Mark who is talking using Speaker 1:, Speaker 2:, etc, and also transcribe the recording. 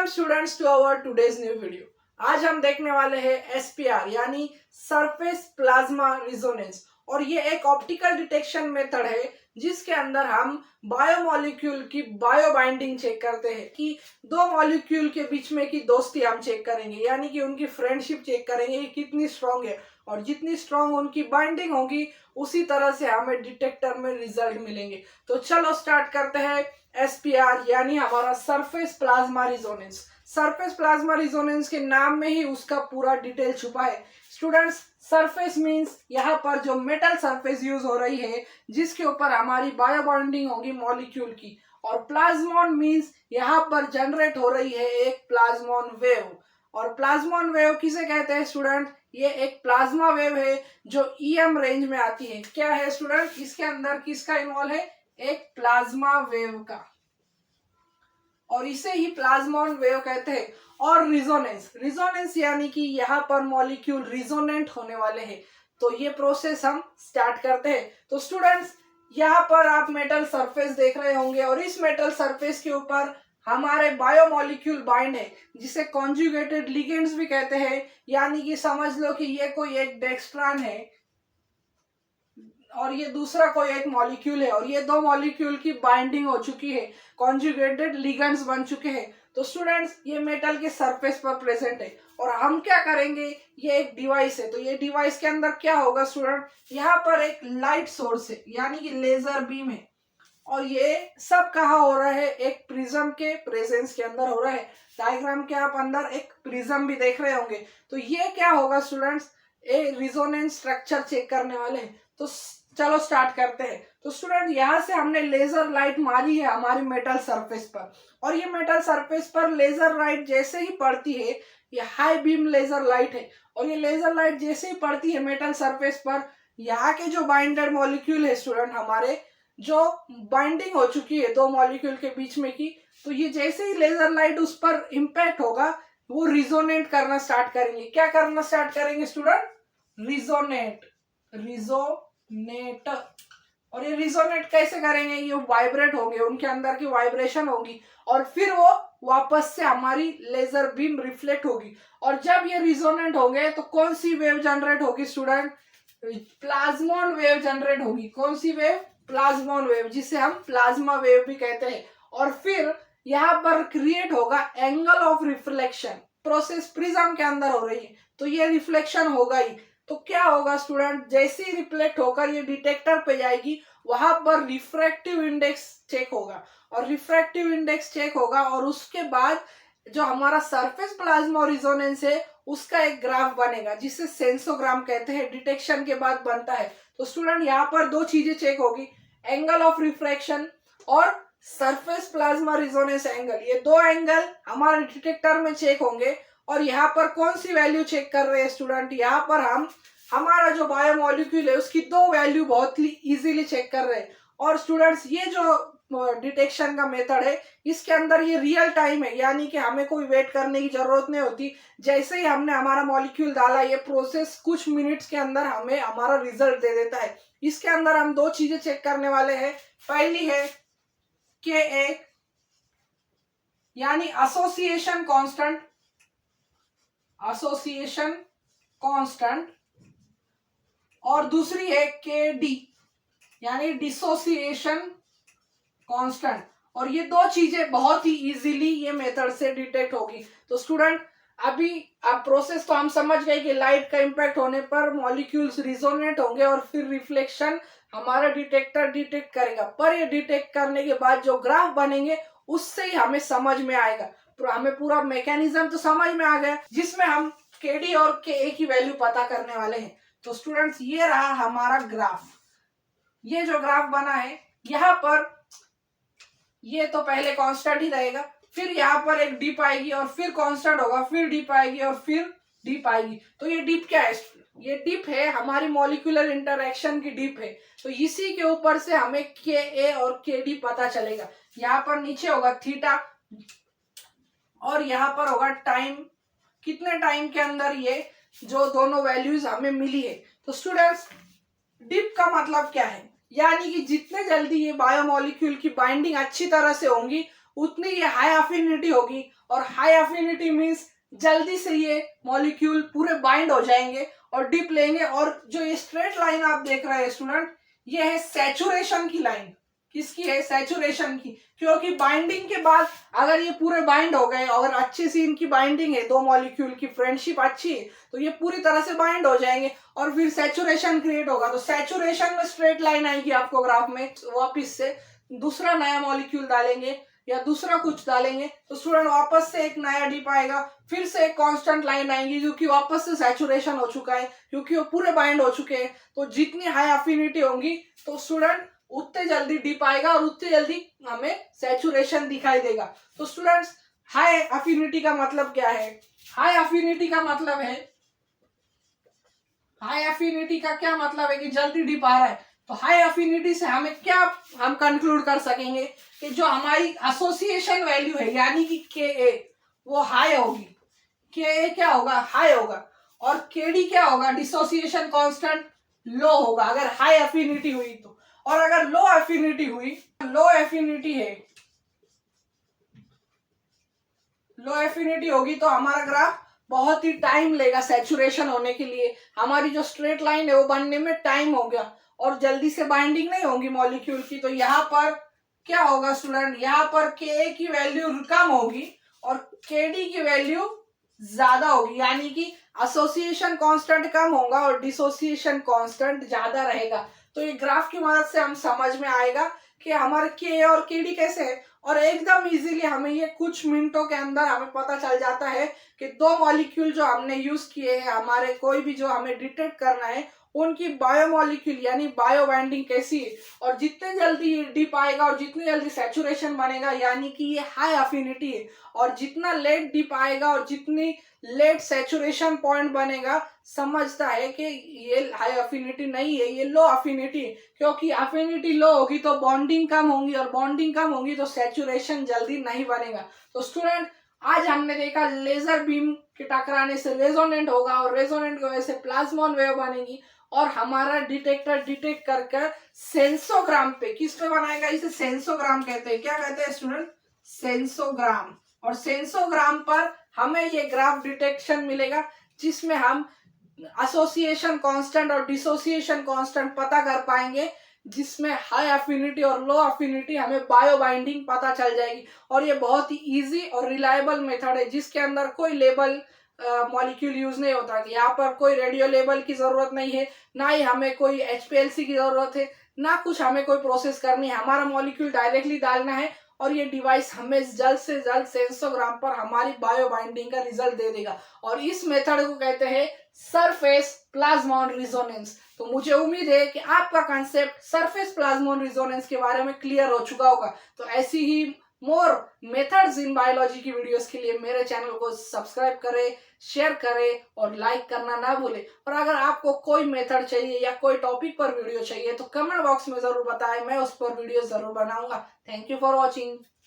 Speaker 1: Welcome students to our today's new video. आज हम देखने वाले हैं एसपीआर यानी सरफेस प्लाज्मा रिजोनेंस। और ये एक ऑप्टिकल डिटेक्शन मेथड है जिसके अंदर हम बायोमोलिक्यूल की बायो बाइंडिंग चेक करते हैं कि दो मॉलिक्यूल के बीच में की दोस्ती हम चेक करेंगे, यानी कि उनकी फ्रेंडशिप चेक करेंगे कि कितनी स्ट्रांग है, और जितनी स्ट्रांग उनकी बाइंडिंग होगी उसी तरह से हमें डिटेक्टर में रिजल्ट मिलेंगे। तो चलो स्टार्ट करते हैं एसपीआर यानी हमारा surface plasma resonance. Surface plasma resonance के नाम में ही उसका पूरा डिटेल छुपा है। स्टूडेंट्स, सरफेस मींस यहाँ पर जो मेटल सरफेस यूज हो रही है जिसके ऊपर हमारी बायो बॉन्डिंग होगी मॉलिक्यूल की, और प्लाज्मॉन मींस यहाँ पर जनरेट हो रही है एक प्लाज्मॉन वेव। और प्लाज्मॉन वेव किसे कहते हैं स्टूडेंट? ये एक प्लाज्मा वेव है जो ईएम रेंज में आती है। क्या है स्टूडेंट? इसके अंदर किसका इन्वॉल्व है? एक प्लाज्मा वेव का, और इसे ही प्लाज्मॉन वेव कहते हैं। और रिजोनेंस, रिजोनेंस यानी कि यहाँ पर मॉलिक्यूल रिजोनेंट होने वाले हैं। तो ये प्रोसेस हम स्टार्ट करते हैं। तो स्टूडेंट्स, यहाँ पर आप मेटल सरफेस देख रहे होंगे और इस मेटल सरफेस के ऊपर हमारे बायोमोलिक्यूल बाइंड है जिसे कॉन्जुगेटेड लिगेंड्स भी कहते हैं। यानी कि समझ लो कि ये कोई एक डेक्स्ट्रान है और ये दूसरा कोई एक मॉलिक्यूल है, और ये दो मॉलिक्यूल की बाइंडिंग हो चुकी है, कॉन्जुगेटेड लिगेंड्स बन चुके हैं। तो स्टूडेंट्स, ये मेटल के सरफेस पर प्रेजेंट है और हम क्या करेंगे, ये एक डिवाइस है। तो ये डिवाइस के अंदर क्या होगा स्टूडेंट, यहाँ पर एक लाइट सोर्स है यानी कि लेजर बीम है, और ये सब कहाँ हो रहा है? एक प्रिज्म के प्रेजेंस के अंदर हो रहा है। डायग्राम के आप अंदर एक प्रिज्म भी देख रहे होंगे। तो ये क्या होगा स्टूडेंट्स, एक रिजोनेंस स्ट्रक्चर चेक करने वाले हैं। तो चलो स्टार्ट करते हैं। तो स्टूडेंट, यहाँ से हमने लेजर लाइट मारी है हमारी मेटल सरफेस पर, और ये मेटल सरफेस पर लेजर लाइट जैसे ही पड़ती है, ये हाई बीम लेजर लाइट है, और ये लेजर लाइट जैसे ही पड़ती है मेटल सरफेस पर, यहाँ के जो बाइंडेड मॉलिक्यूल है स्टूडेंट, हमारे जो बाइंडिंग हो चुकी है दो मॉलिक्यूल के बीच में की, तो ये जैसे ही लेजर लाइट उस पर इम्पैक्ट होगा वो रिजोनेट करना स्टार्ट करेंगे। क्या करना स्टार्ट करेंगे स्टूडेंट? Resonate, resonate. और ये रिजोनेट कैसे करेंगे? ये वाइब्रेट होंगे, उनके अंदर की वाइब्रेशन होगी, और फिर वो वापस से हमारी लेजर बीम रिफ्लेक्ट होगी। और जब ये रिजोनेट होंगे तो कौन सी वेव जनरेट होगी स्टूडेंट? प्लाज्मॉन वेव जनरेट होगी। कौन सी वेव? प्लाज्मॉन वेव, जिसे हम प्लाज्मा वेव भी कहते हैं। और फिर यहाँ पर क्रिएट होगा angle of reflection. Process prism के अंदर हो रही है तो ये रिफ्लेक्शन होगा ही। तो क्या होगा स्टूडेंट, जैसे ही रिफ्लेक्ट होकर ये डिटेक्टर पे जाएगी, वहां पर रिफ्रैक्टिव इंडेक्स चेक होगा, और रिफ्रैक्टिव इंडेक्स चेक होगा, और उसके बाद जो हमारा सरफेस प्लाज्मा रिजोनेंस है उसका एक ग्राफ बनेगा जिसे सेंसोग्राम कहते हैं। डिटेक्शन के बाद बनता है। तो स्टूडेंट, यहाँ पर दो चीजें चेक होगी, एंगल ऑफ रिफ्रैक्शन और सरफेस प्लाज्मा रिजोनेंस एंगल। ये दो एंगल हमारे डिटेक्टर में चेक होंगे। और यहाँ पर कौन सी वैल्यू चेक कर रहे हैं स्टूडेंट? यहाँ पर हम हमारा जो बायोमोलिक्यूल है उसकी दो वैल्यू बहुत ही इजीली चेक कर रहे हैं। और स्टूडेंट्स, ये जो डिटेक्शन का मेथड है इसके अंदर ये रियल टाइम है, यानी कि हमें कोई वेट करने की जरूरत नहीं होती। जैसे ही हमने हमारा मॉलिक्यूल डाला, ये प्रोसेस कुछ मिनट्स के अंदर हमें हमारा रिजल्ट दे देता है। इसके अंदर हम दो चीजें चेक करने वाले हैं। पहली है Ka यानी एसोसिएशन कांस्टेंट, एसोसिएशन कांस्टेंट, और दूसरी है Kd यानी डिसोसिएशन कांस्टेंट। और ये दो चीजें बहुत ही इजीली ये मेथड से डिटेक्ट होगी। तो स्टूडेंट, अभी आप प्रोसेस तो हम समझ गए कि लाइट का इम्पैक्ट होने पर मॉलिक्यूल्स रिजोनेट होंगे और फिर रिफ्लेक्शन हमारा डिटेक्टर डिटेक्ट करेगा। पर ये डिटेक्ट करने के बाद जो ग्राफ बनेंगे उससे ही हमें समझ में आएगा। हमें पूरा मैकेनिज्म तो समझ में आ गया जिसमें हम Kd और Ka की वैल्यू पता करने वाले हैं। तो स्टूडेंट्स, ये रहा हमारा ग्राफ। ये जो ग्राफ बना है यहाँ पर ये तो पहले कांस्टेंट ही रहेगा, फिर यहाँ पर एक डिप आएगी और फिर कांस्टेंट होगा, फिर डिप आएगी और फिर डिप आएगी। तो ये डिप क्या है? ये डिप है हमारी मॉलिक्यूलर इंटरैक्शन की डिप है। तो इसी के ऊपर से हमें Ka और Kd पता चलेगा। यहाँ पर नीचे होगा थीटा और यहाँ पर होगा टाइम, कितने टाइम के अंदर ये जो दोनों वैल्यूज हमें मिली है। तो स्टूडेंट्स, डिप का मतलब क्या है? यानी कि जितने जल्दी ये बायोमोलिक्यूल की बाइंडिंग अच्छी तरह से होंगी उतनी ये हाई अफिनिटी होगी, और हाई अफिनिटी मीन्स जल्दी से ये मॉलिक्यूल पूरे बाइंड हो जाएंगे और डिप लेंगे। और जो ये स्ट्रेट लाइन आप देख रहे हैं स्टूडेंट, ये है सैचुरेशन की लाइन। किसकी है? सैचुरेशन की। क्योंकि बाइंडिंग के बाद अगर ये पूरे बाइंड हो गए, अगर अच्छी सी इनकी बाइंडिंग है, दो मॉलिक्यूल की फ्रेंडशिप अच्छी है, तो ये पूरी तरह से बाइंड हो जाएंगे और फिर सैचुरेशन क्रिएट होगा। तो सैचुरेशन में स्ट्रेट लाइन आएगी आपको ग्राफ में। वापिस से दूसरा नया मॉलिक्यूल डालेंगे या दूसरा कुछ डालेंगे तो स्टूडेंट वापस से एक नया डिप आएगा, फिर से एक कांस्टेंट लाइन आएगी क्योंकि वापस से सैचुरेशन हो चुका है, क्योंकि वो पूरे बाइंड हो चुके हैं। तो जितनी हाई अफिनिटी होंगी तो स्टूडेंट उतने जल्दी डिप आएगा और उतने जल्दी हमें सैचुरेशन दिखाई देगा। तो स्टूडेंट्स, हाई अफिनिटी का मतलब क्या है? हाई अफिनिटी का मतलब है, हाई अफिनिटी का क्या मतलब है कि जल्दी डिप आ रहा है। तो हाई अफिनिटी से हमें क्या हम कंक्लूड कर सकेंगे कि जो हमारी एसोसिएशन वैल्यू है यानी कि Ka वो हाई होगी। Ka क्या होगा? हाई होगा। और Kd क्या होगा? डिसोसिएशन कांस्टेंट लो होगा अगर हाई अफिनिटी हुई तो। और अगर लो एफिनिटी हुई, लो एफिनिटी है, लो एफिनिटी होगी तो हमारा ग्राफ बहुत ही टाइम लेगा सैचुरेशन होने के लिए। हमारी जो स्ट्रेट लाइन है वो बनने में टाइम हो गया और जल्दी से बाइंडिंग नहीं होगी मॉलिक्यूल की। तो यहाँ पर क्या होगा स्टूडेंट? यहाँ पर Ka की वैल्यू कम होगी और Kd की वैल्यू ज्यादा होगी, यानी कि एसोसिएशन कांस्टेंट कम होगा और डिसोसिएशन कांस्टेंट ज्यादा रहेगा। तो ये ग्राफ की मदद से हम समझ में आएगा कि हमारे Ka और Kd कैसे है। और एकदम इजीली हमें ये कुछ मिनटों के अंदर हमें पता चल जाता है कि दो मॉलिक्यूल जो हमने यूज किए हैं, हमारे कोई भी जो हमें डिटेक्ट करना है, उनकी बायोमॉलिक्यूल यानी बायो बाइंडिंग कैसी है। और जितने जल्दी ये डिप आएगा और जितनी जल्दी सैचुरेशन बनेगा यानी कि ये हाई अफिनिटी है। और जितना लेट डिप आएगा और जितनी लेट सैचुरेशन पॉइंट बनेगा, समझता है कि ये हाई अफिनिटी नहीं है, ये लो अफिनिटी है। क्योंकि अफिनिटी लो होगी तो बॉन्डिंग कम होगी और बॉन्डिंग कम होगी तो सैचुरेशन जल्दी नहीं बनेगा। तो स्टूडेंट, आज हमने देखा लेजर बीम के टकराने से रेजोनेंट होगा और रेजोनेंट की वजह से प्लाज्मॉन वेव बनेगी और हमारा डिटेक्टर डिटेक्ट कर सेंसोग्राम पे, किस पे बनाएगा? इसे सेंसोग्राम कहते हैं। क्या कहते हैं स्टूडेंट? सेंसोग्राम। और सेंसोग्राम पर हमें ये ग्राफ डिटेक्शन मिलेगा जिसमें हम एसोसिएशन कांस्टेंट और डिसोसिएशन कांस्टेंट पता कर पाएंगे, जिसमें हाई अफिनिटी और लो अफिनिटी हमें बायो बाइंडिंग पता चल जाएगी। और ये बहुत ही इजी और रिलायबल मेथड है जिसके अंदर कोई लेबल मॉलिक्यूल यूज नहीं होता। यहाँ पर कोई रेडियो लेबल की जरूरत नहीं है, ना ही हमें कोई HPLC की जरूरत है, ना कुछ हमें कोई प्रोसेस करनी है। हमारा मॉलिक्यूल डायरेक्टली डालना है और ये डिवाइस हमें जल्द से जल्द सेंसोग्राम पर हमारी बायो बाइंडिंग का रिजल्ट दे देगा। और इस मेथड को कहते हैं सरफेस प्लाज्मॉन रिजोनेंस। तो मुझे उम्मीद है कि आपका कंसेप्ट सरफेस प्लाज्मॉन रिजोनेंस के बारे में क्लियर हो चुका होगा। तो ऐसी ही मोर मेथड्स इन बायोलॉजी की वीडियोस के लिए मेरे चैनल को सब्सक्राइब करें, शेयर करें और लाइक करना ना भूलें। और अगर आपको कोई मेथड चाहिए या कोई टॉपिक पर वीडियो चाहिए तो कमेंट बॉक्स में जरूर बताएं, मैं उस पर वीडियो जरूर बनाऊंगा। Thank you for watching.